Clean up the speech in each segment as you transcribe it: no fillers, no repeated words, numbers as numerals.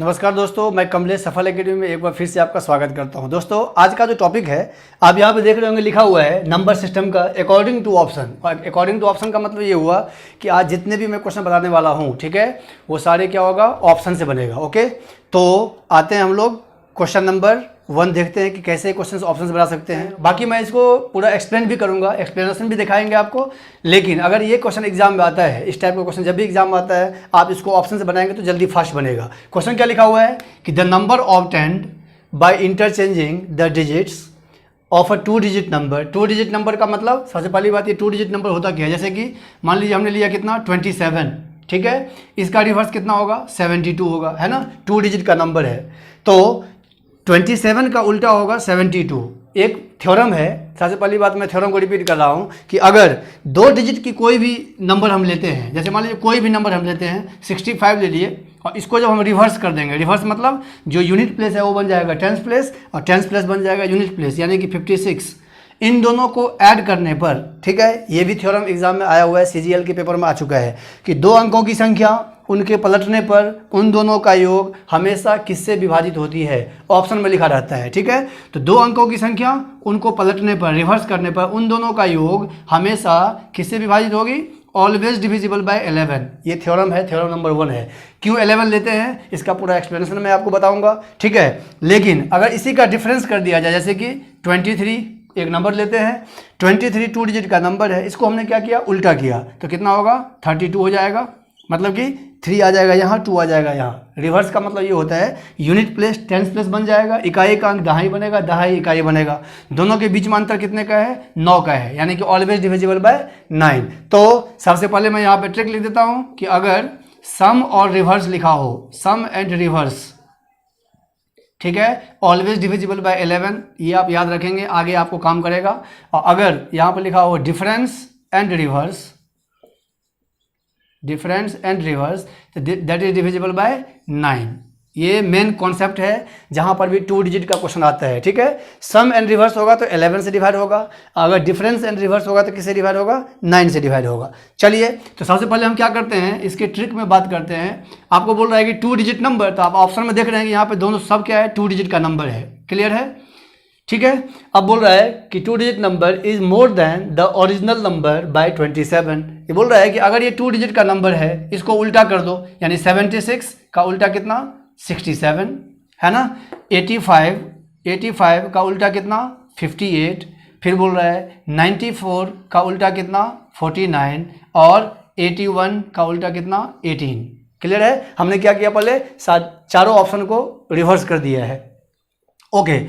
नमस्कार दोस्तों, मैं कमलेश सफल एकेडमी में एक बार फिर से आपका स्वागत करता हूं। दोस्तों, आज का जो टॉपिक है आप यहां पे देख रहे होंगे, लिखा हुआ है नंबर सिस्टम का according to option. According to option का मतलब ये हुआ कि आज जितने भी मैं क्वेश्चन बताने वाला हूं, ठीक है, वो सारे क्या होगा, ऑप्शन से बनेगा। ओके, तो आते हैं हम लोग क्वेश्चन नंबर 1 देखते हैं कि कैसे क्वेश्चन ऑप्शन से बना सकते हैं। बाकी मैं इसको पूरा एक्सप्लेन भी करूंगा, एक्सप्लेनेशन भी दिखाएंगे आपको। लेकिन अगर ये क्वेश्चन एग्जाम में आता है, इस टाइप का क्वेश्चन जब भी एग्जाम में आता है, आप इसको ऑप्शन से बनाएंगे तो जल्दी फास्ट बनेगा। क्वेश्चन क्या लिखा हुआ है कि the number obtained by interchanging the digits of a 2 digit number. 2 digit number का मतलब, सबसे पहली बात, ये 2 डिजिट नंबर होता क्या है। जैसे कि मान लीजिए हमने लिया कितना, 27, ठीक है, इसका रिवर्स कितना होगा, 72 होगा, है ना। 2 डिजिट का नंबर है तो 27 का उल्टा होगा 72। एक थ्योरम है, सबसे पहली बात मैं थ्योरम को रिपीट कर रहा हूँ कि अगर 2 डिजिट की कोई भी नंबर हम लेते हैं, जैसे मान लीजिए कोई भी नंबर हम लेते हैं, 65 ले लिए, और इसको जब हम रिवर्स कर देंगे, रिवर्स मतलब जो यूनिट प्लेस है वो बन जाएगा टेंस प्लेस, और टेंस प्लेस बन जाएगा यूनिट प्लेस, यानी कि 56। इन दोनों को ऐड करने पर, ठीक है, ये भी थ्योरम एग्जाम में आया हुआ है, सीजीएल के पेपर में आ चुका है कि 2 अंकों की संख्या उनके पलटने पर उन दोनों का योग हमेशा किससे विभाजित होती है, ऑप्शन में लिखा रहता है, ठीक है। तो 2 अंकों की संख्या उनको पलटने पर, रिवर्स करने पर, उन दोनों का योग हमेशा किससे विभाजित होगी, ऑलवेज डिविजिबल बाय 11। ये थ्योरम है, थ्योरम नंबर 1 है। क्यों 11 लेते हैं, इसका पूरा एक्सप्लेनेशन मैं आपको बताऊंगा, ठीक है। लेकिन अगर इसी का डिफरेंस कर दिया जाए, जैसे कि 23 एक नंबर लेते हैं, 23 2 डिजिट का नंबर है, इसको हमने क्या किया, उल्टा किया, तो कितना होगा, 32 हो जाएगा। मतलब कि 3 आ जाएगा यहाँ, 2 आ जाएगा यहाँ। रिवर्स का मतलब ये होता है यूनिट प्लेस टेंस प्लेस बन जाएगा, इकाई का अंक दहाई बनेगा, दहाई इकाई बनेगा। दोनों के बीच में अंतर कितने का है, 9 का है, यानी कि ऑलवेज डिविजिबल बाय 9। तो सबसे पहले मैं यहाँ पे ट्रिक लिख देता हूँ कि अगर सम और रिवर्स लिखा हो, सम एंड रिवर्स, ठीक है, ऑलवेज डिविजिबल बाय 11, ये आप याद रखेंगे, आगे आपको काम करेगा। और अगर यहाँ पर लिखा हो difference and reverse, difference and reverse, that is divisible by 9। ये मेन कॉन्सेप्ट है जहां पर भी 2 डिजिट का क्वेश्चन आता है, ठीक है। सम एंड रिवर्स होगा तो 11 से डिवाइड होगा, अगर डिफरेंस एंड रिवर्स होगा तो किससे डिवाइड होगा, 9 से डिवाइड होगा। चलिए, तो सबसे पहले हम क्या करते हैं, इसके ट्रिक में बात करते हैं। आपको बोल रहा है कि 2 डिजिट नंबर, तो आप ऑप्शन में देख रहे हैं कि यहाँ पे दोनों सब क्या है, 2 डिजिट का नंबर है। क्लियर है, ठीक है। अब बोल रहा है कि 2 digit number is more than the original number by 27। ये बोल रहा है कि अगर ये 2 डिजिट का नंबर है, इसको उल्टा कर दो, यानी 76 का उल्टा कितना, 67, है ना। 85 का उल्टा कितना, 58। फिर बोल रहा है 94 का उल्टा कितना, 49, और 81 का उल्टा कितना, 18। क्लियर है। हमने क्या किया, पहले चारों ऑप्शन को रिवर्स कर दिया है। ओके,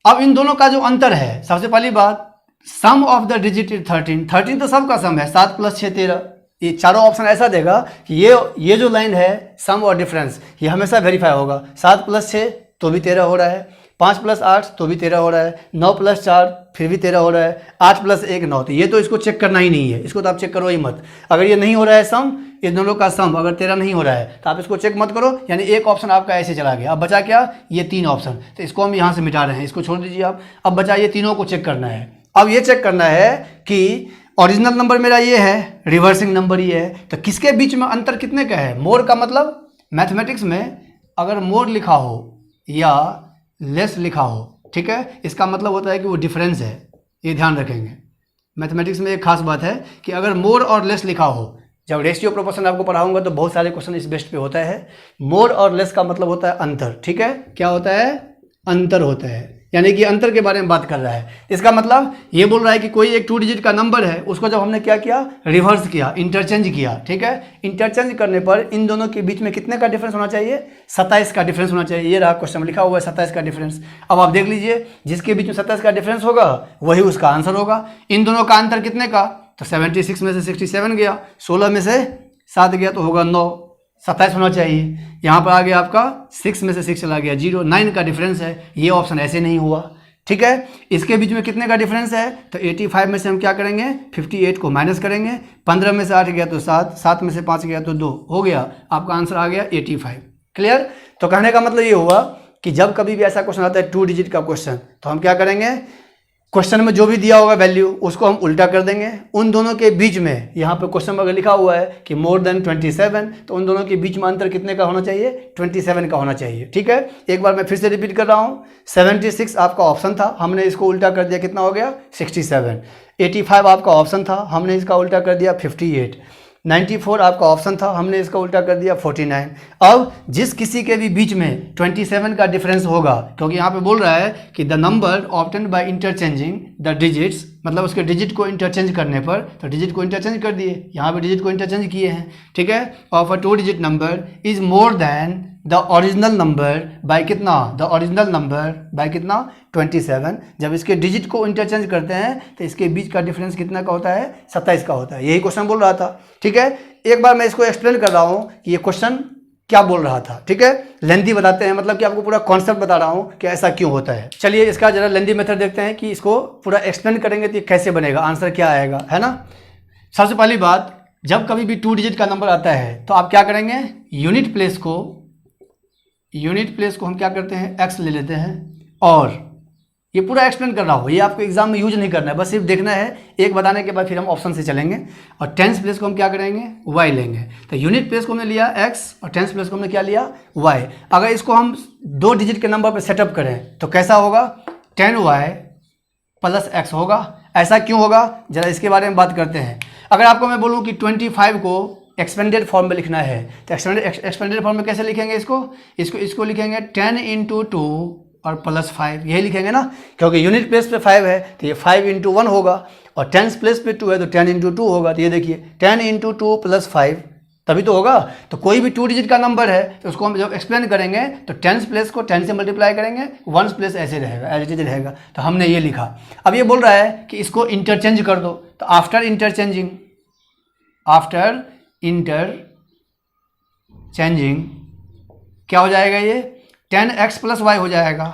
अब इन दोनों का जो अंतर है, सबसे पहली बात, सम ऑफ द डिजिट इज 13। 13 तो सबका सम है, 7 + 6 13। ये चारों ऑप्शन ऐसा देगा कि ये जो लाइन है सम और डिफरेंस, ये हमेशा वेरीफाई होगा। 7 + 6 तो भी 13 हो रहा है, 5 + 8 तो भी 13 हो रहा है, 9 + 4 फिर भी 13 हो रहा है, 8 + 1 9। तो ये तो इसको चेक करना ही नहीं है, इसको तो आप चेक करो ही मत। अगर ये नहीं हो रहा है सम, इन दोनों का सम अगर 13 नहीं हो रहा है तो आप इसको चेक मत करो, यानी एक ऑप्शन आपका ऐसे चला गया। अब बचा क्या, ये 3 ऑप्शन, तो इसको हम यहाँ से मिटा रहे हैं, इसको छोड़ दीजिए आप। अब बचा ये तीनों को चेक करना है। अब ये चेक करना है कि ओरिजिनल नंबर मेरा ये है, रिवर्सिंग नंबर ये है, तो किसके बीच में अंतर कितने का है। मोर का मतलब, मैथमेटिक्स में अगर मोर लिखा हो या लेस लिखा हो, ठीक है, इसका मतलब होता है कि वो डिफरेंस है। ये ध्यान रखेंगे, मैथमेटिक्स में एक खास बात है कि अगर मोर और लेस लिखा हो, जब रेशियो प्रोपोर्शन आपको पढ़ाऊंगा तो बहुत सारे क्वेश्चन इस बेस्ट पे होता है। मोर और लेस का मतलब होता है अंतर, ठीक है। क्या होता है, अंतर होता है, यानी कि अंतर के बारे में बात कर रहा है। इसका मतलब ये बोल रहा है कि कोई एक 2 डिजिट का नंबर है, उसको जब हमने क्या किया, रिवर्स किया, इंटरचेंज किया, ठीक है। इंटरचेंज करने पर इन दोनों के बीच में कितने का डिफरेंस होना चाहिए, 27 का डिफरेंस होना चाहिए। ये रहा क्वेश्चन लिखा हुआ है, 27 का डिफरेंस। अब आप देख लीजिए, जिसके बीच में 27 का डिफरेंस होगा वही उसका आंसर होगा। इन दोनों का अंतर कितने का, तो 76 में से 67 गया, 16 में से 7 गया, तो होगा 9। 27 होना चाहिए, यहाँ पर आ गया आपका 6 में से 6 चला गया, 0। 9 का डिफरेंस है, ये ऑप्शन ऐसे नहीं हुआ, ठीक है। इसके बीच में कितने का डिफरेंस है, तो 85 में से हम क्या करेंगे, 58 को माइनस करेंगे, 15 में से 8 गया तो 7, 7 में से 5 गया तो 2, हो गया, आपका आंसर आ गया 85। क्लियर। तो कहने का मतलब ये हुआ कि जब कभी भी ऐसा क्वेश्चन आता है 2 डिजिट का क्वेश्चन, तो हम क्या करेंगे, क्वेश्चन में जो भी दिया होगा वैल्यू उसको हम उल्टा कर देंगे। उन दोनों के बीच में यहाँ पे क्वेश्चन में अगर लिखा हुआ है कि मोर देन 27, तो उन दोनों के बीच में अंतर कितने का होना चाहिए? 27 का होना चाहिए। ठीक है, एक बार मैं फिर से रिपीट कर रहा हूँ। 76 आपका ऑप्शन था, हमने इसको उल्टा कर दिया, कितना हो गया? 67। 85 आपका ऑप्शन था, हमने इसका उल्टा कर दिया 58। 94 आपका ऑप्शन था, हमने इसका उल्टा कर दिया 49। अब जिस किसी के भी बीच में 27 का डिफरेंस होगा, क्योंकि यहाँ पे बोल रहा है कि the number obtained by interchanging the digits, मतलब उसके डिजिट को इंटरचेंज करने पर, तो डिजिट को इंटरचेंज कर दिए, यहाँ पे डिजिट को इंटरचेंज किए हैं। ठीक है, of a 2 digit number is more than the original number by कितना? द ओरिजिनल नंबर बाय कितना? 27। जब इसके डिजिट को इंटरचेंज करते हैं तो इसके बीच का डिफरेंस कितना का होता है? 27 का होता है। यही क्वेश्चन बोल रहा था। ठीक है, एक बार मैं इसको एक्सप्लेन कर रहा हूँ कि ये क्वेश्चन क्या बोल रहा था। ठीक है, लेंदी बताते हैं, मतलब कि आपको पूरा कॉन्सेप्ट बता रहा हूँ कि ऐसा क्यों होता है। चलिए इसका जरा लेंदी मेथड देखते हैं कि इसको पूरा एक्सप्लेन करेंगे तो ये कैसे बनेगा, आंसर क्या आएगा, है ना। सबसे पहली बात, जब कभी भी 2 डिजिट का नंबर आता है तो आप क्या करेंगे? यूनिट प्लेस को हम क्या करते हैं? x ले लेते हैं। और ये पूरा एक्सप्लेन कर रहा हूँ, ये आपको एग्जाम में यूज नहीं करना है, बस सिर्फ देखना है। एक बताने के बाद फिर हम ऑप्शन से चलेंगे। और टेंस प्लेस को हम क्या करेंगे? y लेंगे। तो यूनिट प्लेस को हमने लिया x और टेंस प्लेस को हमने क्या लिया? y। अगर इसको हम 2 डिजिट के नंबर पर सेटअप करें तो कैसा होगा? 10y प्लस x होगा। ऐसा क्यों होगा, जरा इसके बारे में बात करते हैं। अगर आपको मैं बोलूँ कि 25 को एक्सपेंडेड फॉर्म में लिखना है तो एक्सपेंडेड फॉर्म में कैसे लिखेंगे? इसको लिखेंगे 10 × 2 और प्लस 5, यही लिखेंगे ना, क्योंकि यूनिट प्लेस पे 5 है तो ये 5 × 1 होगा, और टेंस प्लेस पे 2 है तो 10 × 2 होगा। तो ये देखिए 10 × 2 + 5, तभी तो होगा। तो कोई भी 2 डिजिट का नंबर है तो उसको हम जब एक्सप्लेन करेंगे तो टेंस प्लेस को 10 से मल्टीप्लाई करेंगे, वंस प्लेस ऐसे रहेगा, एज इट इज रहेगा। तो हमने ये लिखा। अब ये बोल रहा है कि इसको इंटरचेंज कर दो, तो आफ्टर इंटरचेंजिंग क्या हो जाएगा? ये 10x + y हो जाएगा।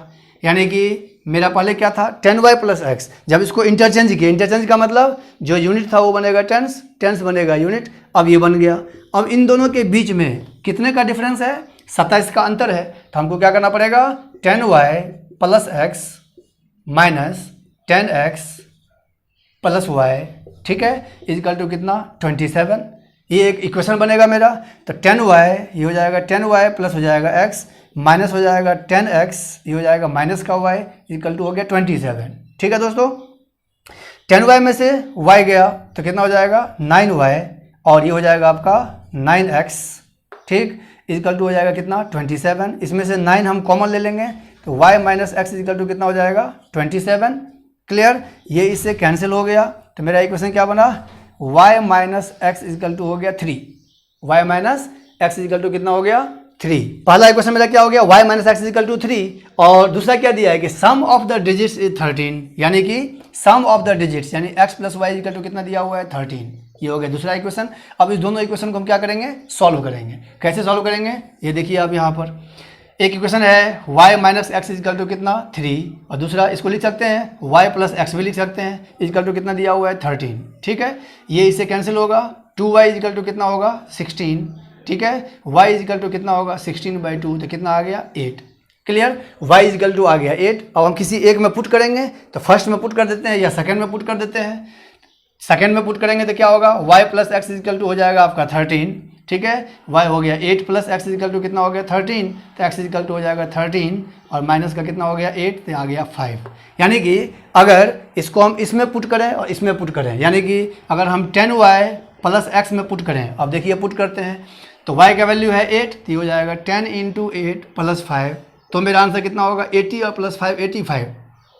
यानी कि मेरा पहले क्या था? 10y + x। जब इसको इंटरचेंज किया, इंटरचेंज का मतलब जो यूनिट था वो बनेगा टेंस बनेगा यूनिट। अब ये बन गया। अब इन दोनों के बीच में कितने का डिफरेंस है? 27 का अंतर है। तो हमको क्या करना पड़ेगा? 10y + x minus 10x + y, ठीक है, इक्वल टू कितना? 27। ये एक इक्वेशन बनेगा मेरा। तो 10y ये हो जाएगा 10y प्लस हो जाएगा x माइनस हो जाएगा 10x, ये हो जाएगा माइनस का y, इक्वल टू हो गया 27। ठीक है दोस्तों, 10y में से y गया तो कितना हो जाएगा? 9y, और ये हो जाएगा आपका 9x, ठीक, इक्वल टू हो जाएगा कितना? 27। इसमें से 9 हम कॉमन ले लेंगे तो y minus X equal to कितना हो जाएगा? 27। क्लियर, ये इससे कैंसिल हो गया। तो मेरा इक्वेशन क्या बना? y minus X equal to हो गया 3। y minus X equal to कितना हो गया? 3। पहला इक्वेशन मेरा क्या हो गया? y minus X equal to 3। और दूसरा क्या दिया है कि sum of the digits is 13, यानी कि सम ऑफ द डिजिट्स यानी x plus Y equal to कितना दिया हुआ है? 13। ये हो गया दूसरा इक्वेशन। अब इस दोनों इक्वेशन को हम क्या करेंगे? सॉल्व करेंगे। कैसे सॉल्व करेंगे? ये देखिए आप यहाँ पर एक इक्वेशन है y minus X equal to कितना? 3, और दूसरा इसको लिख सकते हैं y प्लस एक्स भी लिख सकते हैं, इक्वल टू कितना दिया हुआ है? 13। ठीक है, ये इससे कैंसिल होगा। 2y इक्वल टू कितना होगा? 16। ठीक है, y इक्वल टू कितना होगा? 16/2, तो कितना आ गया? 8। क्लियर, y इक्वल टू आ गया 8। अब हम किसी एक में पुट करेंगे तो फर्स्ट में पुट कर देते हैं या सेकेंड में पुट कर देते हैं। सेकेंड में पुट करेंगे तो क्या होगा? y plus X equal to हो जाएगा आपका 13। ठीक है, y हो गया 8 प्लस एक्स इक्वल टू कितना हो गया? 13। तो x इक्वल टू हो जाएगा 13 और माइनस का कितना हो गया? 8, तो आ गया 5। यानी कि अगर इसको हम इसमें पुट करें और इसमें पुट करें, यानी कि अगर हम 10y प्लस एक्स में पुट करें, अब देखिए पुट करते हैं तो y का वैल्यू है 8, तो ये हो जाएगा 10 × 8 प्लस 5, तो मेरा आंसर कितना होगा? 80 और प्लस 5 85।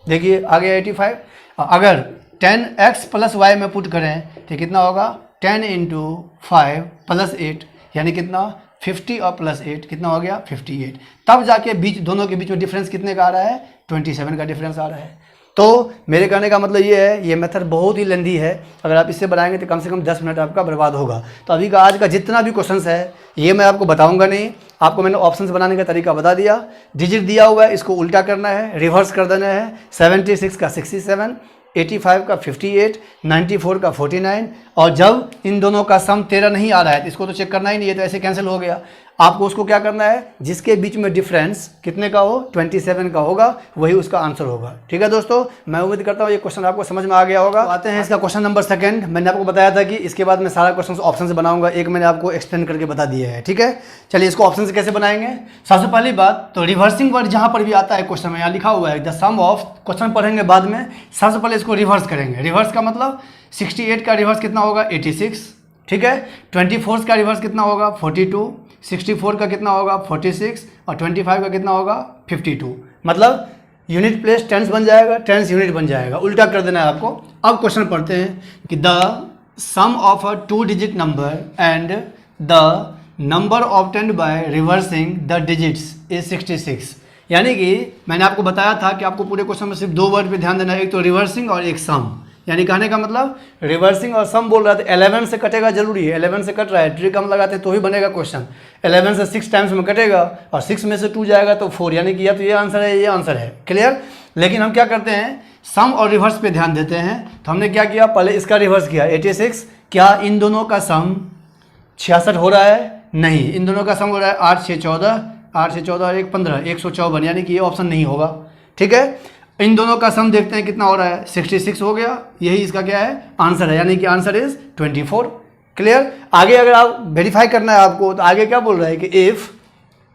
देखिए आ गया 85। अगर 10x प्लस y में पुट करें तो कितना होगा? 10 × 5 प्लस 8, यानी कितना? 50 और प्लस 8 कितना हो गया? 58। तब जाके बीच दोनों के बीच में डिफरेंस कितने का आ रहा है? 27 का डिफरेंस आ रहा है। तो मेरे कहने का मतलब ये है, ये मेथड बहुत ही लेंदी है। अगर आप इससे बनाएंगे तो कम से कम 10 मिनट आपका बर्बाद होगा। तो अभी का आज का जितना भी क्वेश्चंस है ये मैं आपको बताऊंगा नहीं, आपको मैंने ऑप्शंस बनाने का तरीका बता दिया। डिजिट दिया हुआ है, इसको उल्टा करना है, रिवर्स कर देना है। 76 का 67, 85 का 58, 94 का 49, और जब इन दोनों का सम 13 नहीं आ रहा है तो इसको तो चेक करना ही नहीं है, तो ऐसे कैंसिल हो गया। आपको उसको क्या करना है, जिसके बीच में डिफरेंस कितने का हो, 27 का होगा, वही उसका आंसर होगा। ठीक है दोस्तों, मैं उम्मीद करता हूँ ये क्वेश्चन आपको समझ में आ गया होगा। तो आते हैं इसका क्वेश्चन नंबर सेकंड। मैंने आपको बताया था कि इसके बाद मैं सारा क्वेश्चन ऑप्शन से बनाऊंगा, एक मैंने आपको एक्सप्लेन करके बता दिया है। ठीक है, चलिए इसको ऑप्शन से कैसे बनाएंगे। सबसे पहली बात तो रिवर्सिंग वर्ड जहाँ पर भी आता है क्वेश्चन में, यहाँ लिखा हुआ है द सम ऑफ, क्वेश्चन पढ़ेंगे बाद में, सबसे पहले इसको रिवर्स करेंगे। रिवर्स का मतलब 68 का रिवर्स कितना होगा, 86। ठीक है, 24 का रिवर्स कितना होगा, 42, 64 का कितना होगा, 46, और 25 का कितना होगा, 52। मतलब यूनिट प्लेस टेंस बन जाएगा, टेंस यूनिट बन जाएगा, उल्टा कर देना है आपको। अब क्वेश्चन पढ़ते हैं कि the sum of a 2 digit number and the number obtained by reversing the digits is 66। यानी कि मैंने आपको बताया था कि आपको पूरे क्वेश्चन में सिर्फ 2 वर्ड पे ध्यान देना है, एक तो रिवर्सिंग और एक सम। यानी कहने का मतलब रिवर्सिंग और सम बोल रहा था, 11 से कटेगा जरूरी है, 11 से कट रहा है, ट्रिक हम लगाते तो ही बनेगा क्वेश्चन। 11 से 6 टाइम्स में कटेगा और 6 में से 2 जाएगा तो 4, यानी कि या तो ये आंसर है, ये आंसर है। क्लियर। लेकिन हम क्या करते हैं, सम और रिवर्स पे ध्यान देते हैं। तो हमने क्या किया, पहले इसका रिवर्स किया 86। क्या इन दोनों का सम 66 हो रहा है? नहीं, इन दोनों का सम हो रहा है 8 6 14, 8 से 14 और 1 15, 154, यानी कि ये ऑप्शन नहीं होगा। ठीक है, इन दोनों का सम देखते हैं कितना हो रहा है, 66 हो गया, यही इसका क्या है, आंसर है, यानी कि आंसर इज 24। क्लियर। आगे अगर आप वेरीफाई करना है आपको, तो आगे क्या बोल रहा है कि if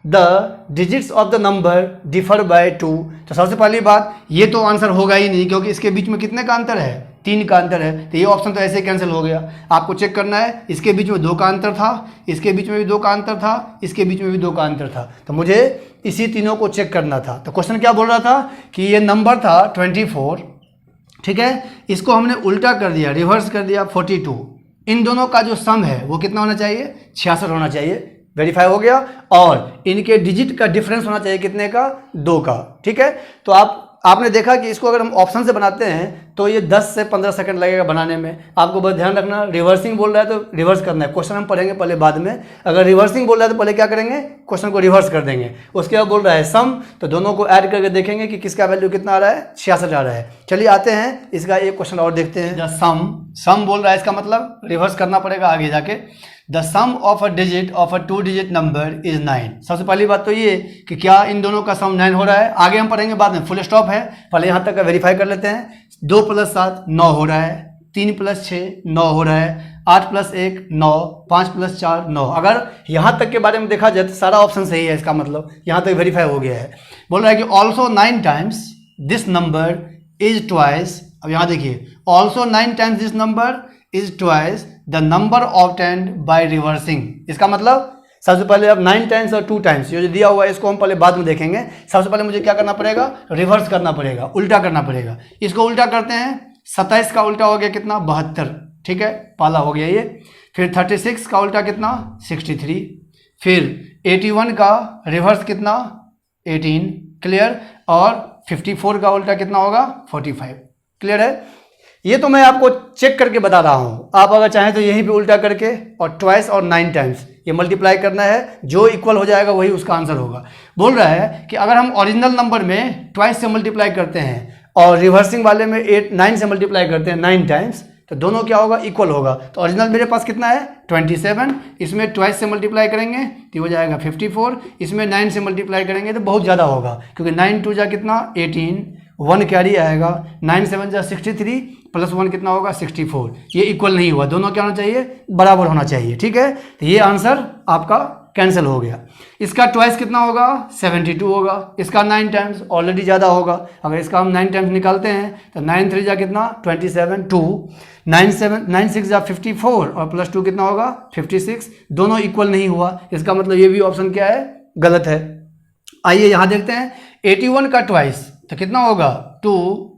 the digits of the number differ by 2। तो सबसे पहली बात, ये तो आंसर होगा ही नहीं, क्योंकि इसके बीच में कितने का अंतर है, 3 का अंतर है, तो ये ऑप्शन तो ऐसे ही कैंसिल हो गया। आपको चेक करना है, इसके बीच में 2 का अंतर था, इसके बीच में भी 2 का अंतर था, इसके बीच में भी 2 का अंतर था, तो मुझे इसी तीनों को चेक करना था। तो क्वेश्चन क्या बोल रहा था कि ये नंबर था 24। ठीक है, इसको हमने उल्टा कर दिया, रिवर्स कर दिया 42। इन दोनों का जो सम है वो कितना होना चाहिए, 66 होना चाहिए। वेरीफाई हो गया। और इनके डिजिट का डिफरेंस होना चाहिए कितने का, 2 का। ठीक है, तो आपने देखा कि इसको अगर हम ऑप्शन से बनाते हैं तो ये 10 से 15 सेकंड लगेगा बनाने में। आपको बस ध्यान रखना, रिवर्सिंग बोल रहा है तो रिवर्स करना है, क्वेश्चन हम पढ़ेंगे पहले बाद में। अगर रिवर्सिंग बोल रहा है तो पहले क्या करेंगे, क्वेश्चन को रिवर्स कर देंगे। उसके बाद बोल रहा है सम, तो दोनों को ऐड करके देखेंगे कि किसका वैल्यू कितना आ रहा है, 66 आ रहा है। चलिए आते हैं इसका एक क्वेश्चन और देखते हैं। सम बोल रहा है, इसका मतलब रिवर्स करना पड़ेगा आगे जाके। The sum of a digit of a 2 digit number is 9। सबसे पहली बात तो ये कि क्या इन दोनों का सम 9 हो रहा है, आगे हम पढ़ेंगे बाद में, फुल स्टॉप है, पहले यहाँ तक का वेरीफाई कर लेते हैं। 2 + 7 9 हो रहा है, 3 + 6 9 हो रहा है, 8 + 1 9, 5 + 4 9। अगर यहाँ तक के बारे में देखा जाए तो सारा ऑप्शन सही है, इसका मतलब यहाँ तक वेरीफाई हो गया है। बोल रहा है कि also 9 times this number is twice. अब यहाँ देखिए, also 9 times this number is twice the number obtained by reversing. इसका मतलब सबसे पहले अब 9 टाइम्स और 2 टाइम्स, ये जो दिया हुआ है इसको हम पहले बाद में देखेंगे। सबसे पहले मुझे क्या करना पड़ेगा, रिवर्स करना पड़ेगा, उल्टा करना पड़ेगा। इसको उल्टा करते हैं, 27 का उल्टा हो गया कितना, 72। ठीक है, पहला हो गया ये। फिर 36 का उल्टा कितना, 63। फिर 81 का रिवर्स कितना, 18। क्लियर। और 54 का उल्टा कितना होगा, 45। क्लियर है। ये तो मैं आपको चेक करके बता रहा हूँ, आप अगर चाहें तो यहीं पे उल्टा करके और ट्वाइस और 9 टाइम्स ये मल्टीप्लाई करना है, जो इक्वल हो जाएगा वही उसका आंसर होगा। बोल रहा है कि अगर हम ओरिजिनल नंबर में ट्वाइस से मल्टीप्लाई करते हैं और रिवर्सिंग वाले में 9 से मल्टीप्लाई करते हैं 9 टाइम्स, तो दोनों क्या होगा, इक्वल होगा। तो ओरिजिनल मेरे पास कितना है, 27, इसमें ट्वाइस से मल्टीप्लाई करेंगे तो हो जाएगा 54, इसमें 9 से मल्टीप्लाई करेंगे तो बहुत ज़्यादा होगा, क्योंकि 9 2 जा कितना, 18, 1 कैरी आएगा, 9 7 जा 63 + 1 कितना होगा, 64। ये इक्वल नहीं हुआ, दोनों क्या होना चाहिए, बराबर होना चाहिए। ठीक है, तो ये आंसर आपका कैंसिल हो गया। इसका ट्वाइस कितना होगा, 72 होगा। इसका 9 टाइम्स ऑलरेडी ज़्यादा होगा, अगर इसका हम 9 टाइम्स निकालते हैं तो 9 3 जा कितना, 27, 2 9 6 जा 54 और +2 कितना होगा, 56। दोनों इक्वल नहीं हुआ, इसका मतलब ये भी ऑप्शन क्या है, गलत है। आइए यहाँ देखते हैं, 81 का ट्वाइस तो कितना होगा, 2,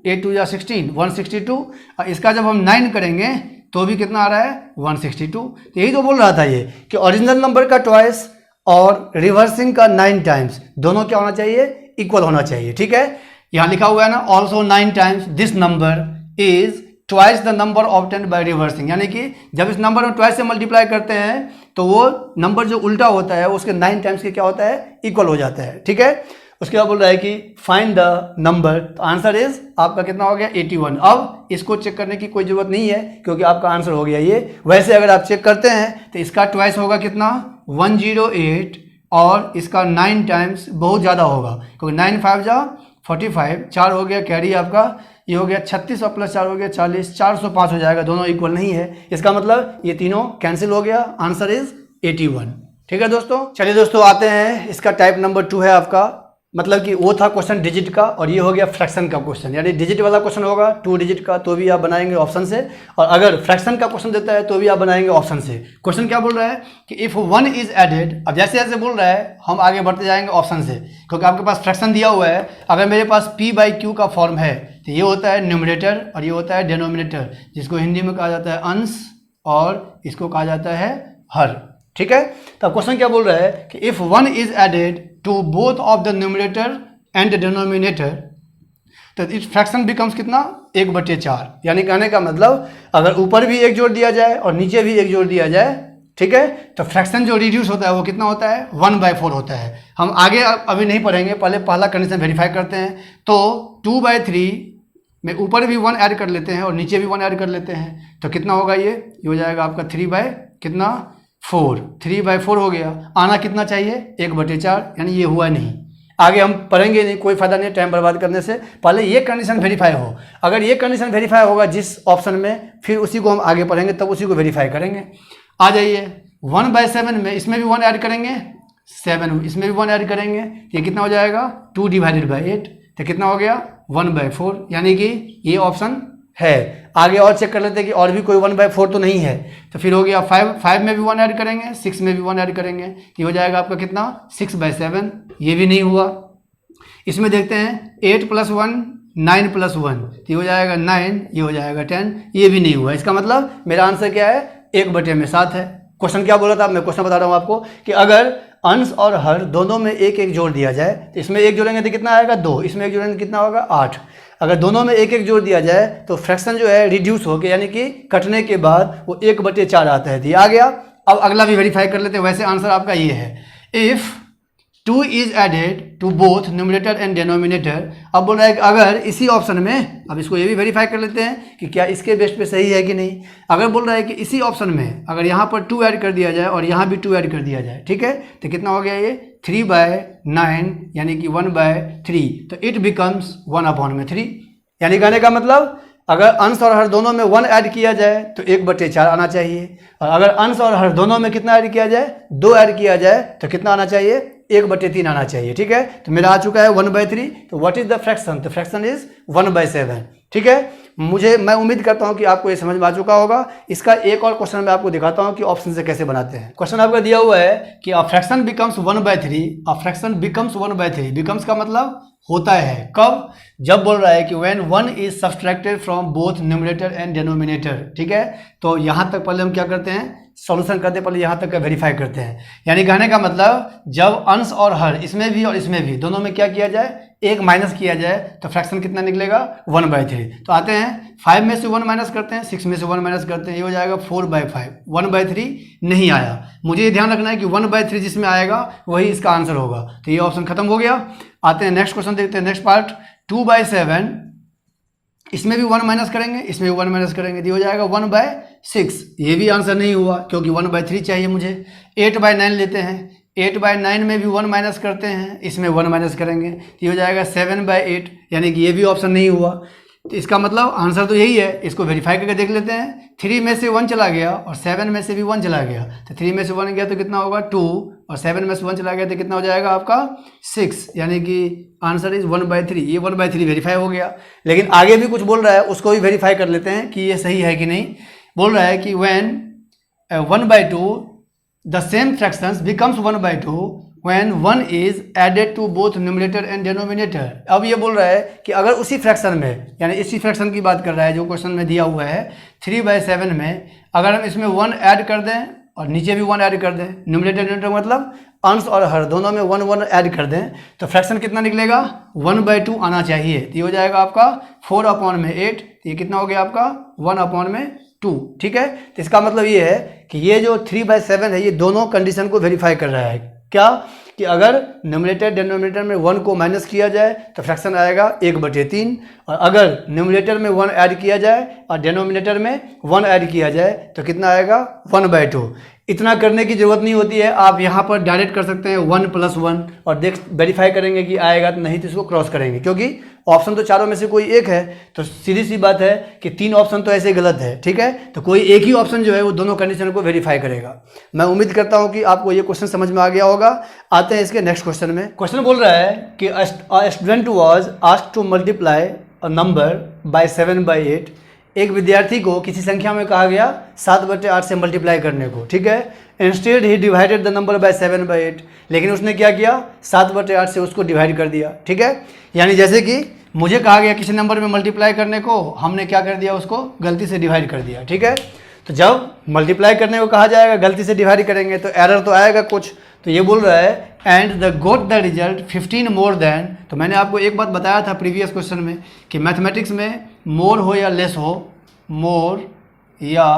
8 2 जा 16, 162। और इसका जब हम 9 करेंगे तो भी कितना आ रहा है, 162। तो यही तो बोल रहा था ये कि ओरिजिनल नंबर का ट्वाइस और रिवर्सिंग का 9 टाइम्स दोनों क्या होना चाहिए, इक्वल होना चाहिए। ठीक है, यहाँ लिखा हुआ है ना, also 9 times this number is twice the number obtained by reversing. यानी कि जब इस नंबर में ट्वाइस से मल्टीप्लाई करते हैं तो वो नंबर जो उल्टा होता है उसके 9 टाइम्स के क्या होता है, इक्वल हो जाता है। ठीक है, उसके बाद बोल रहा है कि फाइंड द नंबर, तो आंसर इज आपका कितना हो गया, 81। अब इसको चेक करने की कोई जरूरत नहीं है क्योंकि आपका आंसर हो गया ये। वैसे अगर आप चेक करते हैं तो इसका ट्वाइस होगा कितना, 108 और इसका 9 टाइम्स बहुत ज़्यादा होगा, क्योंकि 9 5 जा 45, 4 हो गया कैरी आपका, ये हो गया 36 और प्लस 4 हो गया 40, 405 हो जाएगा, दोनों इक्वल नहीं है। इसका मतलब ये तीनों कैंसिल हो गया, आंसर इज 81। ठीक है दोस्तों, चलिए दोस्तों आते हैं, इसका टाइप नंबर 2 है आपका, मतलब कि वो था क्वेश्चन डिजिट का और ये हो गया फ्रैक्शन का क्वेश्चन, यानी डिजिट वाला क्वेश्चन होगा 2 डिजिट का तो भी आप बनाएंगे ऑप्शन से, और अगर फ्रैक्शन का क्वेश्चन देता है तो भी आप बनाएंगे ऑप्शन से। क्वेश्चन क्या बोल रहा है कि इफ़ 1 इज एडेड, अब जैसे जैसे बोल रहा है हम आगे बढ़ते जाएंगे ऑप्शन से, क्योंकि आपके पास फ्रैक्शन दिया हुआ है। अगर मेरे पास p/q का फॉर्म है तो ये होता है न्यूमरेटर और ये होता है डिनोमिनेटर, जिसको हिंदी में कहा जाता है अंश और इसको कहा जाता है हर। ठीक है, तो क्वेश्चन क्या बोल रहा है कि if 1 is added to both of the numerator and denominator, तो इट फ्रैक्शन बिकम्स कितना 1/4, यानी कहने का मतलब अगर ऊपर भी एक जोड़ दिया जाए और नीचे भी एक जोड़ दिया जाए, ठीक है, तो फ्रैक्शन जो रिड्यूस होता है वो कितना होता है 1/4 होता है। हम आगे अभी नहीं पढ़ेंगे, पहले पहला कंडीशन वेरीफाई करते हैं। तो 2/3 में ऊपर भी 1 ऐड कर लेते हैं और नीचे भी 1 ऐड कर लेते हैं, तो कितना होगा ये हो जाएगा आपका 3/4, 3/4 हो गया। आना कितना चाहिए 1/4, यानी ये हुआ नहीं। आगे हम पढ़ेंगे नहीं, कोई फायदा नहीं टाइम बर्बाद करने से, पहले ये कंडीशन वेरीफाई हो। अगर ये कंडीशन वेरीफाई होगा जिस ऑप्शन में, फिर उसी को हम आगे पढ़ेंगे, तब उसी को वेरीफाई करेंगे। आ जाइए 1/7 में, इसमें भी 1 ऐड करेंगे, 7 इसमें भी 1 ऐड करेंगे, ये कितना हो जाएगा 2/8, तो कितना हो गया 1/4, यानी कि ये ऑप्शन है। आगे और चेक कर लेते हैं कि और भी कोई 1/4 तो नहीं है, तो फिर हो गया 5 में भी 1 ऐड करेंगे, 6 में भी 1 ऐड करेंगे, ये हो जाएगा आपका कितना 6/7, ये भी नहीं हुआ। इसमें देखते हैं 8 + 1 9 + 1, ये हो जाएगा 9, ये हो जाएगा 10, ये भी नहीं हुआ। इसका मतलब मेरा आंसर क्या है 1/7 है। क्वेश्चन क्या बोला था, मैं क्वेश्चन बता रहा हूँ आपको कि अगर अंश और हर दोनों में एक एक जोड़ दिया जाए, तो इसमें एक जोड़ेंगे तो कितना आएगा 2, इसमें एक जोड़ेंगे कितना होगा 8। अगर दोनों में एक एक जोड़ दिया जाए तो फ्रैक्शन जो है रिड्यूस होकर, यानी कि कटने के बाद वो 1/4 आता है, तो ये आ गया। अब अगला भी वेरीफाई कर लेते हैं। वैसे आंसर आपका ये है, if 2 is added to both numerator and denominator. अब बोल रहा है कि अगर इसी ऑप्शन में, अब इसको ये भी वेरीफाई कर लेते हैं कि क्या इसके बेस पे सही है कि नहीं। अगर बोल रहा है कि इसी ऑप्शन में अगर यहाँ पर 2 ऐड कर दिया जाए और यहाँ भी 2 ऐड कर दिया जाए, ठीक है, तो कितना हो गया ये 3/9, यानी कि 1/3, तो इट बिकम्स 1/3। यानी कहने का मतलब अगर अंश और हर दोनों में 1 ऐड किया जाए तो 1/4 आना चाहिए, और अगर अंश और हर दोनों में कितना ऐड किया जाए 2 ऐड किया जाए तो कितना आना चाहिए 1/3 आना चाहिए। ठीक है, तो मेरा आ चुका है 1/3। तो व्हाट इज द फ्रैक्शन, तो फ्रैक्शन इज 1/7। ठीक है, मैं उम्मीद करता हूं कि आपको ये समझ में आ चुका होगा। इसका एक और क्वेश्चन मैं आपको दिखाता हूं कि ऑप्शन से कैसे बनाते हैं। क्वेश्चन आपका दिया हुआ है कि a fraction becomes 1/3, a fraction becomes 1/3। Becomes का मतलब होता है कब, जब बोल रहा है कि when 1 is subtracted from both numerator and denominator. ठीक है, तो यहाँ तक पहले हम क्या करते हैं, सॉल्यूशन करते पहले यहाँ तक का वेरीफाई करते हैं। यानी कहने का मतलब जब अंश और हर इसमें भी और इसमें भी दोनों में क्या किया जाए, एक माइनस किया जाए, तो फ्रैक्शन कितना निकलेगा 1/3। तो आते हैं 5 में से 1 माइनस करते हैं, 6 में से 1 माइनस करते हैं, ये हो जाएगा 4/5। 1/3 नहीं आया, मुझे ये ध्यान रखना है कि 1/3 जिसमें आएगा वही इसका आंसर होगा। तो ये ऑप्शन खत्म हो गया। आते हैं नेक्स्ट क्वेश्चन देखते हैं, नेक्स्ट पार्ट 2/7, इसमें भी 1 माइनस करेंगे, इसमें भी 1 माइनस करेंगे, तो हो जाएगा 1/6। ये भी आंसर नहीं हुआ क्योंकि 1/3 चाहिए मुझे। 8/9 लेते हैं, 8/9 में भी 1 माइनस करते हैं, इसमें 1 माइनस करेंगे, तो ये हो जाएगा 7/8, यानी कि ये भी ऑप्शन नहीं हुआ। तो इसका मतलब आंसर तो यही है। इसको वेरीफाई करके देख लेते हैं। 3 में से 1 चला गया और 7 में से भी 1 चला गया, तो 3 में से 1 गया तो कितना होगा 2, और 7 में से 1 चला गया तो कितना हो जाएगा आपका 6, यानी कि आंसर इज 1/3। ये 1/3 वेरीफाई हो गया। लेकिन आगे भी कुछ बोल रहा है, उसको भी वेरीफाई कर लेते हैं कि ये सही है कि नहीं। बोल रहा है कि when 1/2 the same fractions becomes 1/2 when 1 is added to both numerator and denominator। अब ये बोल रहा है कि अगर उसी फ्रैक्शन में, यानी इसी फ्रैक्शन की बात कर रहा है जो क्वेश्चन में दिया हुआ है 3/7 में, अगर हम इसमें 1 ऐड कर दें और नीचे भी 1 ऐड कर दें, न्यूमरेटर डिनोमिनेटर मतलब अंश और हर दोनों में 1 ऐड कर दें, तो फ्रैक्शन कितना निकलेगा 1/2 आना चाहिए। तो ये हो जाएगा आपका 4/8, तो ये कितना हो गया आपका 1/2। ठीक है, तो इसका मतलब ये है कि ये जो 3/7 है ये दोनों कंडीशन को वेरीफाई कर रहा है। क्या कि अगर न्यूमरेटर डिनोमिनेटर में 1 को माइनस किया जाए तो फ्रैक्शन आएगा 1/3, और अगर न्यूमरेटर में 1 ऐड किया जाए और डिनोमिनेटर में 1 ऐड किया जाए तो कितना आएगा 1/2। इतना करने की ज़रूरत नहीं होती है, आप यहाँ पर डायरेक्ट कर सकते हैं 1 + 1 और वेरीफाई करेंगे कि आएगा, तो नहीं तो इसको क्रॉस करेंगे, क्योंकि ऑप्शन तो चारों में से कोई एक है, तो सीधी सी बात है कि 3 ऑप्शन तो ऐसे गलत है, ठीक है। तो कोई एक ही ऑप्शन जो है वो दोनों कंडीशन को वेरीफाई करेगा। मैं उम्मीद करता हूँ कि आपको ये क्वेश्चन समझ में आ गया होगा। आते हैं इसके नेक्स्ट क्वेश्चन में। क्वेश्चन बोल रहा है कि a student was asked to multiply a number by 7/8। एक विद्यार्थी को किसी संख्या में कहा गया 7/8 से मल्टीप्लाई करने को, ठीक है। Instead he divided the number by 7/8, लेकिन उसने क्या किया 7/8 से उसको डिवाइड कर दिया, ठीक है। यानी जैसे कि मुझे कहा गया किसी नंबर में मल्टीप्लाई करने को, हमने क्या कर दिया, उसको गलती से डिवाइड कर दिया, ठीक है। तो जब मल्टीप्लाई करने को कहा जाएगा गलती से डिवाइड करेंगे तो एरर तो आएगा कुछ। तो ये बोल रहा है and the goat the result 15 more than. तो मैंने आपको एक बात बताया था प्रीवियस क्वेश्चन में कि मैथमेटिक्स में मोर हो या लेस हो, मोर या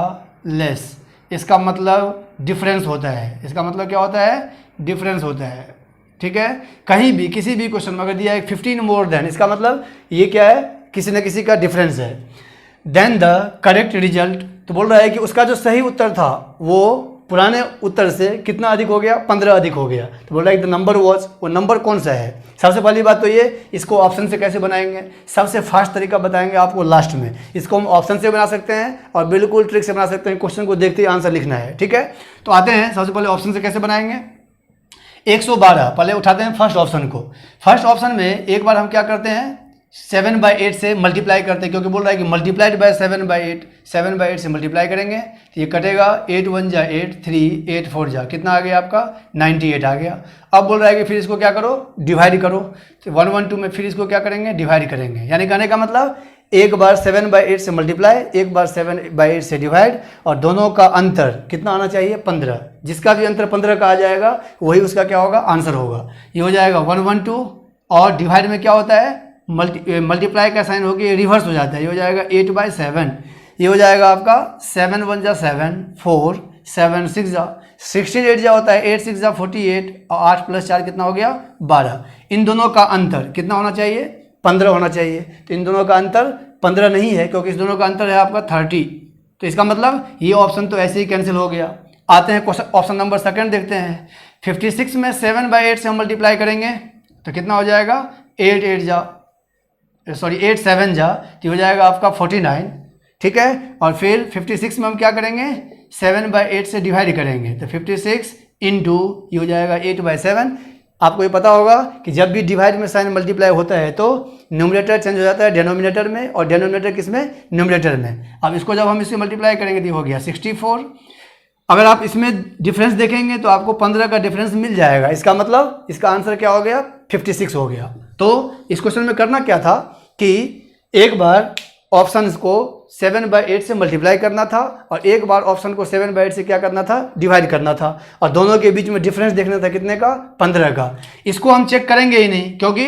लेस, इसका मतलब डिफरेंस होता है। इसका मतलब क्या होता है, डिफरेंस होता है, ठीक है। कहीं भी किसी भी क्वेश्चन में अगर दिया है 15 मोर देन, इसका मतलब ये क्या है, किसी न किसी का डिफरेंस है। देन द करेक्ट रिजल्ट, तो बोल रहा है कि उसका जो सही उत्तर था वो पुराने उत्तर से कितना अधिक हो गया, 15 अधिक हो गया। तो बोल रहा है द नंबर वॉज, वो नंबर कौन सा है। सबसे पहली बात तो ये, इसको ऑप्शन से कैसे बनाएंगे, सबसे फास्ट तरीका बताएंगे आपको लास्ट में। इसको हम ऑप्शन से बना सकते हैं और बिल्कुल ट्रिक से बना सकते हैं, क्वेश्चन को देखते ही आंसर लिखना है, ठीक है। तो आते हैं सबसे पहले ऑप्शन से कैसे बनाएंगे। 112 पहले उठाते हैं फर्स्ट ऑप्शन को। फर्स्ट ऑप्शन में एक बार हम क्या करते हैं 7/8 से मल्टीप्लाई करते हैं, क्योंकि बोल रहा है कि मल्टीप्लाइड बाय 7/8, 7/8 से मल्टीप्लाई करेंगे तो ये कटेगा 8 1 जा 8, 3 8 4 जा, कितना आ गया आपका 98 आ गया। अब बोल रहा है कि फिर इसको क्या करो, डिवाइड करो। तो 1 1 2 में फिर इसको क्या करेंगे, डिवाइड करेंगे। यानी कहने का मतलब एक बार 7/8 से मल्टीप्लाई, एक बार 7/8 से डिवाइड, और दोनों का अंतर कितना आना चाहिए 15। जिसका भी अंतर 15 का आ जाएगा वही उसका क्या होगा, आंसर होगा। ये हो जाएगा 1 1 2, और डिवाइड में क्या होता है, मल्टीप्लाई का साइन होकर रिवर्स हो जाता है। ये हो जाएगा 8/7, ये हो जाएगा आपका 7 1 जा 7, 4 7 6 जा 16, 8 जा होता है 8 6 जा 48, और 8 + 4 कितना हो गया 12। इन दोनों का अंतर कितना होना चाहिए, 15 होना चाहिए। तो इन दोनों का अंतर 15 नहीं है, क्योंकि इस दोनों का अंतर है आपका 30। तो इसका मतलब ये ऑप्शन तो ऐसे ही कैंसिल हो गया। आते हैं ऑप्शन नंबर सेकंड देखते हैं। 56 में 7/8 से हम मल्टीप्लाई करेंगे तो कितना हो जाएगा 8 7 जा, तो हो जाएगा आपका 49, ठीक है। और फिर 56 में हम क्या करेंगे 7/8 से डिवाइड करेंगे, तो 56 इंटू ये हो जाएगा 8/7। आपको ये पता होगा कि जब भी डिवाइड में साइन मल्टीप्लाई होता है तो न्यूमरेटर चेंज हो जाता है डिनोमिनेटर में, और डिनोमिनेटर किस में, न्यूमरेटर में। अब इसको जब हम इससे मल्टीप्लाई करेंगे तो हो गया 64। अगर आप इसमें डिफरेंस देखेंगे तो आपको 15 का डिफरेंस मिल जाएगा। इसका मतलब इसका आंसर क्या हो गया 56 हो गया। तो इस क्वेश्चन में करना क्या था कि एक बार ऑप्शन को 7/8 से मल्टीप्लाई करना था, और एक बार ऑप्शन को 7/8 से क्या करना था, डिवाइड करना था, और दोनों के बीच में डिफरेंस देखना था कितने का, 15 का। इसको हम चेक करेंगे ही नहीं, क्योंकि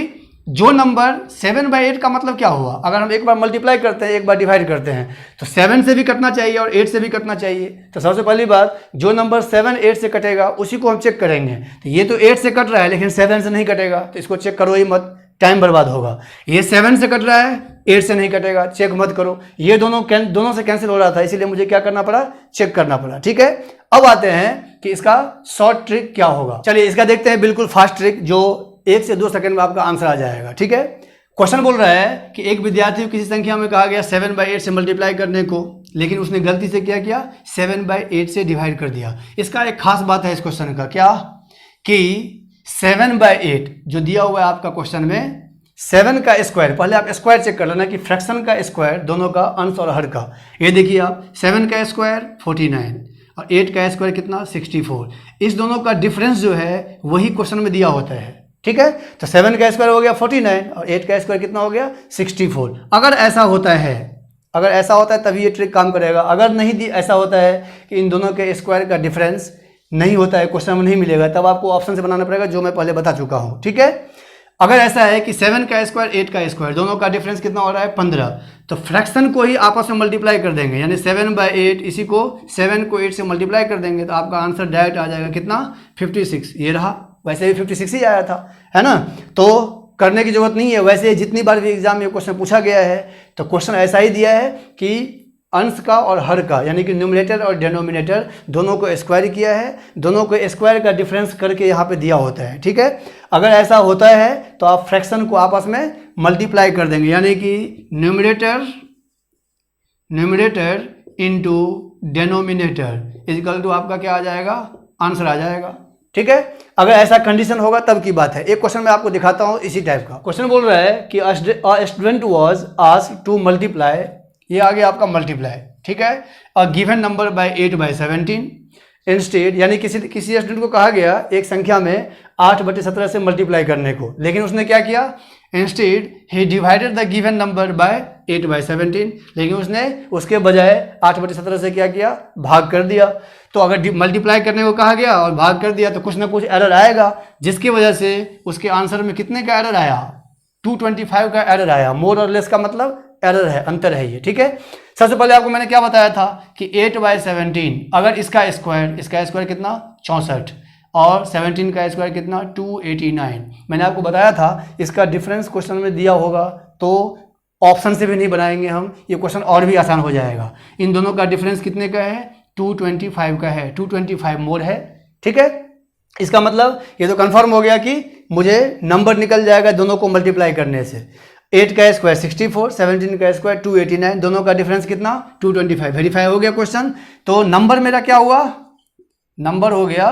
जो नंबर 7/8 का मतलब क्या हुआ, अगर हम एक बार मल्टीप्लाई करते हैं एक बार डिवाइड करते हैं तो 7 से भी कटना चाहिए और 8 से भी कटना चाहिए। तो सबसे पहली बात, जो नंबर 7 8 से कटेगा उसी को हम चेक करेंगे। तो ये तो 8 से कट रहा है लेकिन 7 से नहीं कटेगा, तो इसको चेक करो ही मत, टाइम बर्बाद होगा। ये 7 से कट रहा है, 8 से नहीं कटेगा, चेक मत करो। ये दोनों से कैंसिल हो रहा था, इसीलिए मुझे क्या करना पड़ा, चेक करना पड़ा, ठीक है। अब आते हैं कि इसका शॉर्ट ट्रिक क्या होगा। चलिए इसका देखते हैं बिल्कुल फास्ट ट्रिक, जो 1 से 2 सेकंड में आपका आंसर आ जाएगा, ठीक है। क्वेश्चन बोल रहा है कि एक विद्यार्थी को किसी संख्या में कहा गया 7/8 से मल्टीप्लाई करने को, लेकिन उसने गलती से क्या किया 7/8 से डिवाइड कर दिया। इसका एक खास बात है इस क्वेश्चन का, क्या कि 7/8 जो दिया हुआ है आपका क्वेश्चन में, 7 का स्क्वायर, पहले आप स्क्वायर चेक कर लेना कि फ्रैक्शन का स्क्वायर, दोनों का अंश और हर का। ये देखिए आप 7 का स्क्वायर 49 और 8 का स्क्वायर कितना 64। इस दोनों का डिफरेंस जो है वही क्वेश्चन में दिया होता है, ठीक है। तो 7 का स्क्वायर हो गया 49 और 8 का स्क्वायर कितना हो गया 64। अगर ऐसा होता है तभी ये ट्रिक काम करेगा। अगर नहीं ऐसा होता है कि इन दोनों के स्क्वायर का डिफरेंस नहीं होता है, क्वेश्चन में नहीं मिलेगा, तब आपको ऑप्शन से बनाना पड़ेगा, जो मैं पहले बता चुका हूँ, ठीक है। अगर ऐसा है कि 7 का स्क्वायर 8 का स्क्वायर दोनों का डिफरेंस कितना हो रहा है 15, तो फ्रैक्शन को ही आपस में मल्टीप्लाई कर देंगे, यानी 7/8 इसी को 7 को 8 से मल्टीप्लाई कर देंगे तो आपका आंसर डायरेक्ट आ जाएगा कितना 56। ये रहा वैसे भी 56 ही आया था, है ना। तो करने की जरूरत नहीं है। वैसे जितनी बार भी एग्जाम में क्वेश्चन पूछा गया है तो क्वेश्चन ऐसा ही दिया है कि अंश का और हर का, यानी कि न्यूमरेटर और डिनोमिनेटर दोनों को स्क्वायर किया है, दोनों को स्क्वायर का डिफरेंस करके यहाँ पे दिया होता है, ठीक है। अगर ऐसा होता है तो आप फ्रैक्शन को आपस में मल्टीप्लाई कर देंगे, यानी कि numerator into denominator equal to आपका क्या आ जाएगा, आंसर आ जाएगा, ठीक है। अगर ऐसा कंडीशन होगा तब की बात है। एक क्वेश्चन मैं आपको दिखाता हूँ इसी टाइप का। क्वेश्चन बोल रहा है कि a student was asked to multiply, ये आ गया आपका मल्टीप्लाई, ठीक है, a given number by 8/17 instead, यानी किसी स्टूडेंट को कहा गया एक संख्या में 8/17 से मल्टीप्लाई करने को, लेकिन उसने क्या किया, instead he divided the given number by 8/17, लेकिन उसने उसके बजाय 8/17 से क्या किया, भाग कर दिया। तो अगर मल्टीप्लाई करने को कहा गया और भाग कर दिया तो कुछ ना कुछ एरर आएगा, जिसकी वजह से उसके आंसर में कितने का एरर आया, 225 का एरर आया। मोर और लेस का मतलब एरर है, अंतर है ये, ठीक है। सबसे पहले आपको मैंने क्या बताया था कि 8/17 अगर इसका स्क्वायर कितना 64 और 17 का स्क्वायर कितना 289, मैंने आपको बताया था इसका डिफरेंस क्वेश्चन में दिया होगा तो ऑप्शन से भी नहीं बनाएंगे हम, ये क्वेश्चन और भी आसान हो जाएगा। इन दोनों का डिफरेंस कितने का है, 225 का है, 225 मोर है, ठीक है। इसका मतलब ये तो कंफर्म हो गया कि मुझे नंबर निकल जाएगा दोनों को मल्टीप्लाई करने से। 8 का स्क्वायर 64, 17 का स्क्वायर 289, दोनों का डिफरेंस कितना 225, वेरीफाई हो गया क्वेश्चन। तो नंबर मेरा क्या हुआ, नंबर हो गया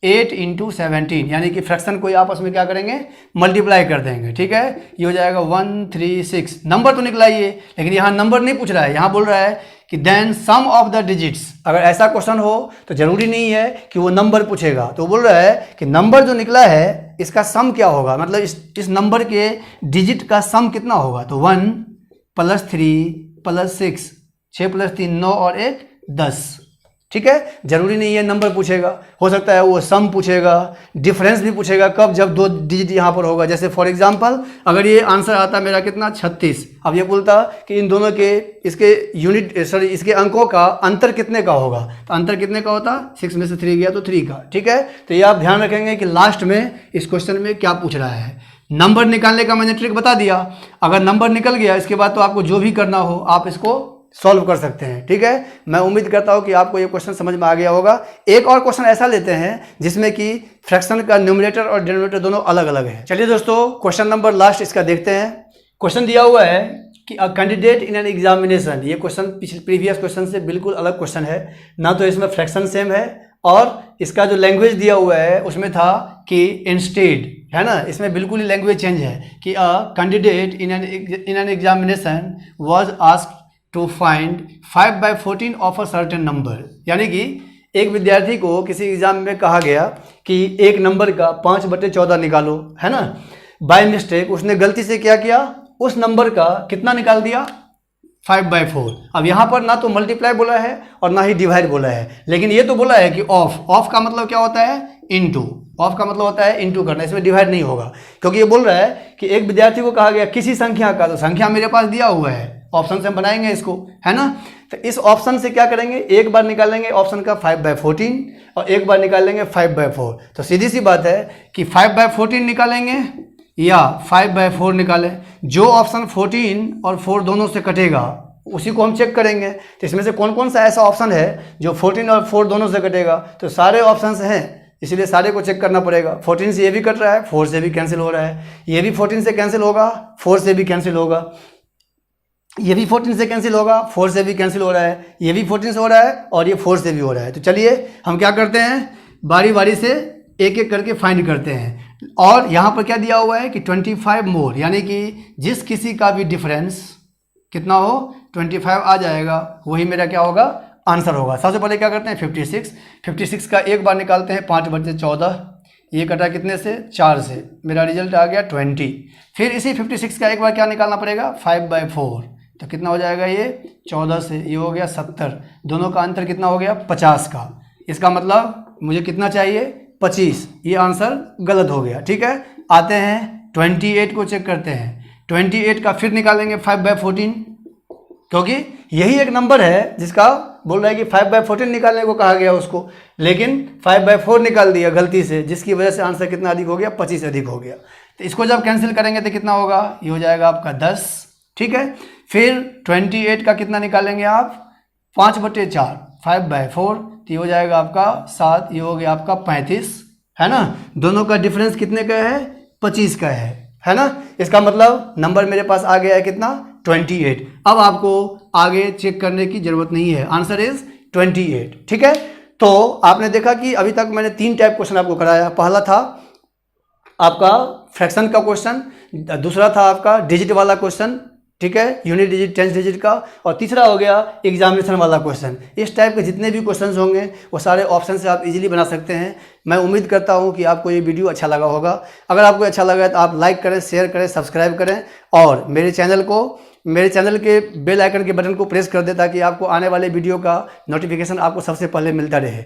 8 × 17, यानी कि फ्रैक्शन को आपस में क्या करेंगे, मल्टीप्लाई कर देंगे, ठीक है। ये हो जाएगा 136, नंबर तो निकला ये, लेकिन यहाँ नंबर नहीं पूछ रहा है, यहाँ बोल रहा है कि then some of the digits. अगर ऐसा क्वेश्चन हो तो जरूरी नहीं है कि वो नंबर पूछेगा, तो बोल रहा है कि नंबर जो निकला है इसका सम क्या होगा, मतलब इस नंबर के डिजिट का सम कितना होगा। तो 1 + 3 + 6, 6 + 3 9 और 1 10, ठीक है। जरूरी नहीं है नंबर पूछेगा, हो सकता है वो सम पूछेगा, डिफरेंस भी पूछेगा, कब, जब 2 डिजिट यहाँ पर होगा। जैसे फॉर एग्जांपल अगर ये आंसर आता मेरा कितना 36, अब ये बोलता कि इन दोनों के इसके अंकों का अंतर कितने का होगा, तो अंतर कितने का होता, 6 में से 3 गया तो 3 का, ठीक है। तो ये आप ध्यान रखेंगे कि लास्ट में इस क्वेश्चन में क्या पूछ रहा है। नंबर निकालने का मैंने ट्रिक बता दिया, अगर नंबर निकल गया इसके बाद तो आपको जो भी करना हो आप इसको सॉल्व कर सकते हैं, ठीक है। मैं उम्मीद करता हूं कि आपको ये क्वेश्चन समझ में आ गया होगा। एक और क्वेश्चन ऐसा लेते हैं जिसमें कि फ्रैक्शन का न्यूमरेटर और डिनोमिनेटर दोनों अलग अलग है। चलिए दोस्तों, क्वेश्चन नंबर लास्ट इसका देखते हैं। क्वेश्चन दिया हुआ है कि a candidate in an examination, ये क्वेश्चन प्रीवियस क्वेश्चन से बिल्कुल अलग क्वेश्चन है, ना तो इसमें फ्रैक्शन सेम है और इसका जो लैंग्वेज दिया हुआ है उसमें था कि इंस्टेड, है ना, इसमें बिल्कुल ही लैंग्वेज चेंज है कि a candidate in an examination was asked to find 5/14 of a certain number, यानी कि एक विद्यार्थी को किसी एग्जाम में कहा गया कि एक नंबर का 5/14 निकालो, है ना। बाय मिस्टेक उसने गलती से क्या किया, उस नंबर का कितना निकाल दिया, 5/4। अब यहाँ पर ना तो मल्टीप्लाई बोला है और ना ही डिवाइड बोला है, लेकिन ये तो बोला है कि ऑफ का मतलब क्या होता है, इनटू, ऑफ का मतलब होता है इनटू करना, इसमें डिवाइड नहीं होगा, क्योंकि ये बोल रहा है कि एक विद्यार्थी को कहा गया किसी संख्या का, तो संख्या मेरे पास दिया हुआ है, ऑप्शन से हम बनाएंगे इसको, है ना। तो इस ऑप्शन से क्या करेंगे, एक बार निकालेंगे ऑप्शन का 5/14 और एक बार निकालेंगे 5/4। तो सीधी सी बात है कि 5/14 निकालेंगे या 5/4 निकालें, जो ऑप्शन 14 और 4 दोनों से कटेगा उसी को हम चेक करेंगे। तो इसमें से कौन कौन सा ऐसा ऑप्शन है जो 14 और 4 दोनों से कटेगा, तो सारे ऑप्शंस हैं, इसलिए सारे को चेक करना पड़ेगा। 14 से ये भी कट रहा है, 4 से भी कैंसिल हो रहा है, ये भी 14 से कैंसिल होगा, 4 से भी कैंसिल होगा, ये भी 14 से कैंसिल होगा, 4 से भी कैंसिल हो रहा है, ये भी 14 से हो रहा है और ये 4 से भी हो रहा है। तो चलिए हम क्या करते हैं, बारी बारी से एक एक करके फाइंड करते हैं। और यहाँ पर क्या दिया हुआ है कि 25 मोर, यानी कि जिस किसी का भी डिफरेंस कितना हो 25 आ जाएगा, वही मेरा क्या होगा, आंसर होगा। सबसे पहले क्या करते हैं, 56 का एक बार निकालते हैं, 5/14, ये कटा कितने से, 4 से, मेरा रिजल्ट आ गया 20। फिर इसी 56 का एक बार क्या निकालना पड़ेगा, 5/4, तो कितना हो जाएगा ये 14 से, ये हो गया 70, दोनों का अंतर कितना हो गया 50 का। इसका मतलब मुझे कितना चाहिए, 25, ये आंसर गलत हो गया, ठीक है। आते हैं 28 को चेक करते हैं, 28 का फिर निकालेंगे 5/14, क्योंकि यही एक नंबर है जिसका बोल रहा है कि 5/14 निकालने को कहा गया उसको, लेकिन 5/4 निकाल दिया गलती से, जिसकी वजह से आंसर कितना अधिक हो गया, 25 अधिक हो गया। तो इसको जब कैंसिल करेंगे तो कितना होगा, ये हो जाएगा आपका 10, ठीक है। फिर 28 का कितना निकालेंगे आप, 5/4, 5/4, तो ये हो जाएगा आपका 7, ये हो गया आपका 35, है ना। दोनों का डिफरेंस कितने का है, 25 का है ना। इसका मतलब नंबर मेरे पास आ गया है कितना, 28। अब आपको आगे चेक करने की जरूरत नहीं है, आंसर इज 28, ठीक है। तो आपने देखा कि अभी तक मैंने 3 टाइप क्वेश्चन आपको कराया। पहला था आपका फ्रैक्शन का क्वेश्चन, दूसरा था आपका डिजिट वाला क्वेश्चन, ठीक है, यूनिट डिजिट, टेंस डिजिट का, और तीसरा हो गया एग्जामिनेशन वाला क्वेश्चन। इस टाइप के जितने भी क्वेश्चंस होंगे वो सारे ऑप्शन से आप इजीली बना सकते हैं। मैं उम्मीद करता हूं कि आपको ये वीडियो अच्छा लगा होगा। अगर आपको अच्छा लगा तो आप लाइक करें, शेयर करें, सब्सक्राइब करें, और मेरे चैनल के बेल आइकन के बटन को प्रेस कर दें, ताकि आपको आने वाले वीडियो का नोटिफिकेशन आपको सबसे पहले मिलता रहे।